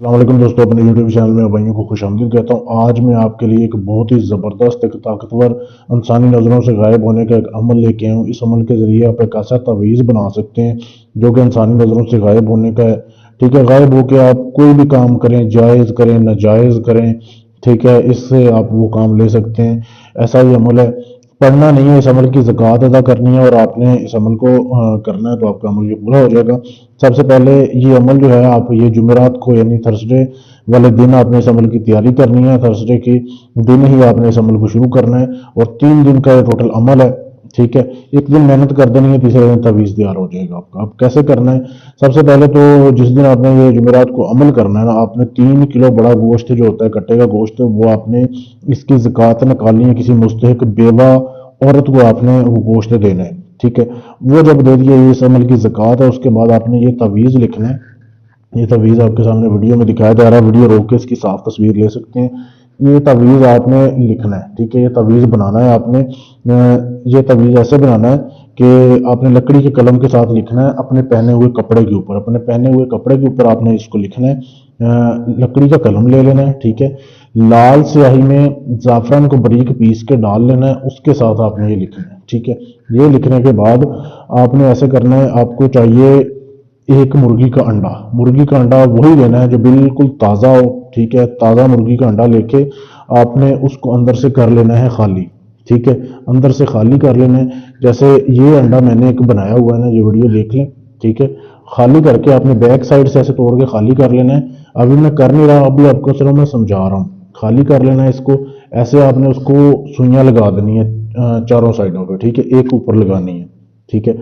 अस्सलाम दोस्तों, अपने यूट्यूब चैनल में भाइयों को खुशामदीद कहता हूँ। आज मैं आपके लिए एक बहुत ही ज़बरदस्त, एक ताकतवर, इंसानी नज़रों से गायब होने का एक अमल लेके आया हूँ। इस अमल के ज़रिए आप एक ऐसा तावीज़ बना सकते हैं जो कि इंसानी नज़रों से गायब होने का है। ठीक है, गायब होकर आप कोई भी काम करें, जायज़ करें, नाजायज़ करें, ठीक है, इससे आप वो काम ले सकते हैं। ऐसा ही अमल है, पढ़ना नहीं है, इस अमल की ज़कात अदा करनी है और आपने इस अमल को करना है तो आपका अमल ये पूरा हो जाएगा। सबसे पहले ये अमल जो है, आप ये जुमेरात को यानी थर्सडे वाले दिन आपने इस अमल की तैयारी करनी है। थर्सडे के दिन ही आपने इस अमल को शुरू करना है और 3 दिन का ये टोटल अमल है। ठीक है, एक दिन मेहनत कर देनी है, तीसरे दिन तावीज़ तैयार हो जाएगा आपका। अब कैसे करना है? सबसे पहले तो जिस दिन आपने ये जुमेरात को अमल करना है ना, आपने 3 किलो बड़ा गोश्त जो होता है, कट्टे का गोश्त, वो आपने इसकी ज़कात निकालनी है। किसी मुस्तहिक बेवा औरत को आपने वो गोश्त देना है। ठीक है, वो जब दे दिए, ये इस अमल की ज़कात है। उसके बाद आपने ये तावीज़ लिखना है। ये तावीज़ आपके सामने वीडियो में दिखाया जा रहा है, वीडियो रोक के इसकी साफ तस्वीर ले सकते हैं। ये तावीज़ आपने लिखना है। ठीक है, ये तावीज़ बनाना है आपने। ये तावीज़ ऐसे बनाना है कि आपने लकड़ी के कलम के साथ लिखना है अपने पहने हुए कपड़े के ऊपर। अपने पहने हुए कपड़े के ऊपर आपने इसको लिखना है। लकड़ी का कलम ले लेना है। ठीक है, लाल स्याही में ज़ाफ़रान को बारीक पीस के डाल लेना है, उसके साथ आपने ये लिखना है। ठीक है, ये लिखने के बाद आपने ऐसे करना है, आपको चाहिए एक मुर्गी का अंडा वही लेना है जो बिल्कुल ताज़ा हो। ठीक है, ताज़ा मुर्गी का अंडा लेके आपने उसको अंदर से कर लेना है खाली। ठीक है, अंदर से खाली कर लेना है। जैसे ये अंडा मैंने एक बनाया हुआ है ना, ये वीडियो देख लें। ठीक है, खाली करके आपने बैक साइड से ऐसे तोड़ के खाली कर लेना है। अभी मैं कर नहीं रहा, अभी आपको सिर्फ मैं समझा रहा हूँ। खाली कर लेना है इसको। ऐसे आपने उसको सुइयां लगा देनी है चारों साइडों पे। ठीक है, एक ऊपर लगानी है। ठीक है,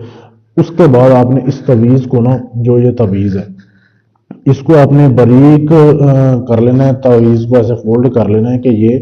उसके बाद आपने इस तवीज़ को ना, जो ये तवीज़ है, इसको आपने बारीक कर लेना है। तवीज़ को ऐसे फोल्ड कर लेना है कि ये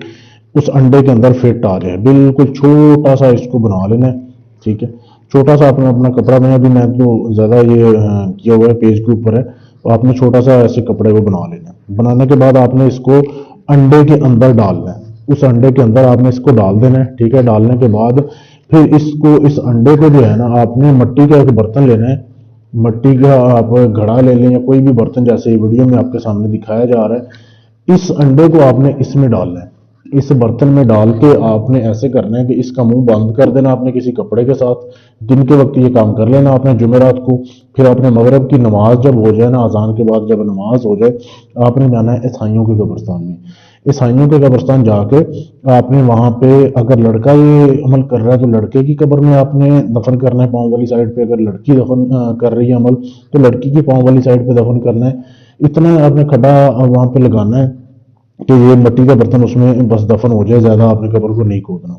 उस अंडे के अंदर फिट आ जाए। बिल्कुल छोटा सा इसको बना लेना है। ठीक है, छोटा सा आपने अपना कपड़ा में, अभी मैं तो ज़्यादा ये किया हुआ है, पेज के ऊपर है, तो आपने छोटा सा ऐसे कपड़े को बना लेना है। बनाने के बाद आपने इसको अंडे के अंदर डालना है। उस अंडे के अंदर आपने इसको डाल देना है। ठीक है, डालने के बाद फिर इसको, इस अंडे को जो है ना, आपने मिट्टी का एक बर्तन लेना है। मिट्टी का आप घड़ा ले लें या कोई भी बर्तन, जैसे ये वीडियो में आपके सामने दिखाया जा रहा है। इस अंडे को आपने इसमें डालना है। इस बर्तन में डाल के आपने ऐसे करना है कि इसका मुंह बंद कर देना आपने किसी कपड़े के साथ। दिन के वक्त ये काम कर लेना आपने जुमेरात को। फिर आपने मगरिब की नमाज जब हो जाए ना, अजान के बाद जब नमाज हो जाए, आपने जाना है ईसाइयों के कब्रिस्तान में। ईसाइयों के कब्रिस्तान जाके आपने वहां पे, अगर लड़का ये अमल कर रहा है तो लड़के की कब्र में आपने दफन करना है, पाँव वाली साइड पे। अगर लड़की दफन कर रही है अमल, तो लड़की की पाँव वाली साइड पे दफन करना है। इतना आपने खड्डा वहां पे लगाना है कि ये मिट्टी का बर्तन उसमें बस दफन हो जाए, ज्यादा आपने कब्र को नहीं खोदना।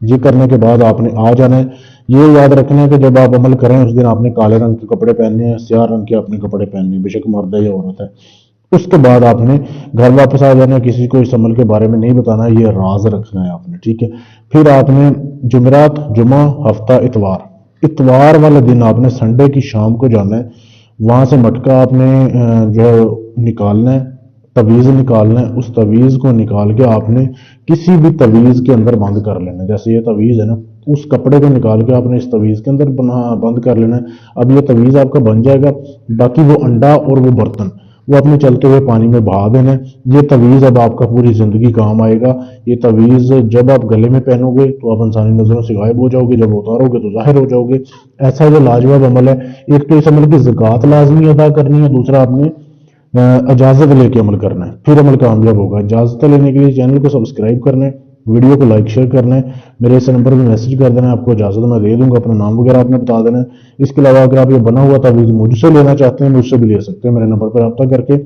ये करने के बाद आपने आ जाना है। ये याद रखना है कि जब आप अमल करें उस दिन आपने काले रंग के कपड़े पहनने हैं, स्याह रंग के अपने कपड़े पहनने हैं, बेशक मर्द है या औरत है। उसके बाद आपने घर वापस आ जाना है, किसी को इस अमल के बारे में नहीं बताना है, ये राज रखना है आपने। ठीक है, फिर आपने जुमेरात, जुमा, हफ्ता, इतवार, इतवार वाले दिन आपने संडे की शाम को जाना है। वहां से मटका आपने जो है निकालना है, तवीज़ निकालना है। उस तवीज़ को निकाल के आपने किसी भी तवीज़ के अंदर बंद कर लेना है। जैसे ये तवीज़ है ना, उस कपड़े को निकाल के आपने इस तवीज़ के अंदर बंद कर लेना है। अब ये तवीज़ आपका बन जाएगा। बाकी वो अंडा और वो बर्तन, वो अपने चलते हुए पानी में बहा देना है। ये तवीज़ अब आपका पूरी ज़िंदगी काम आएगा। ये तवीज़ जब आप गले में पहनोगे तो आप इंसानी नज़रों से गायब हो जाओगे, जब उतारोगे तो ज़ाहिर हो जाओगे। ऐसा जो लाजवाब अमल है, एक तो इस अमल की ज़कात लाजमी अदा करनी है, दूसरा आपने इजाज़त लेके अमल करना है, फिर अमल कामयाब होगा। इजाज़त लेने के लिए चैनल को सब्सक्राइब करना है, वीडियो को लाइक शेयर करना है, मेरे इस नंबर पर मैसेज कर देना है, आपको इजाज़त मैं दे दूंगा। अपना नाम वगैरह आपने बता देना है। इसके अलावा अगर आप ये बना हुआ तावीज़ मुझसे लेना चाहते हैं, मुझसे भी ले सकते हैं मेरे नंबर पर रब्ता करके।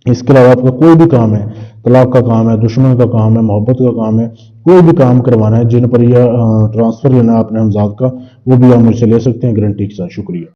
इसके अलावा आपका कोई भी काम है, तलाक का काम है, दुश्मन का काम है, मोहब्बत का काम है, कोई भी काम करवाना है, जिन पर यह ट्रांसफ़र लेना है अपने हमजाद का, वो भी आप मुझसे ले सकते हैं गारंटी के साथ। शुक्रिया।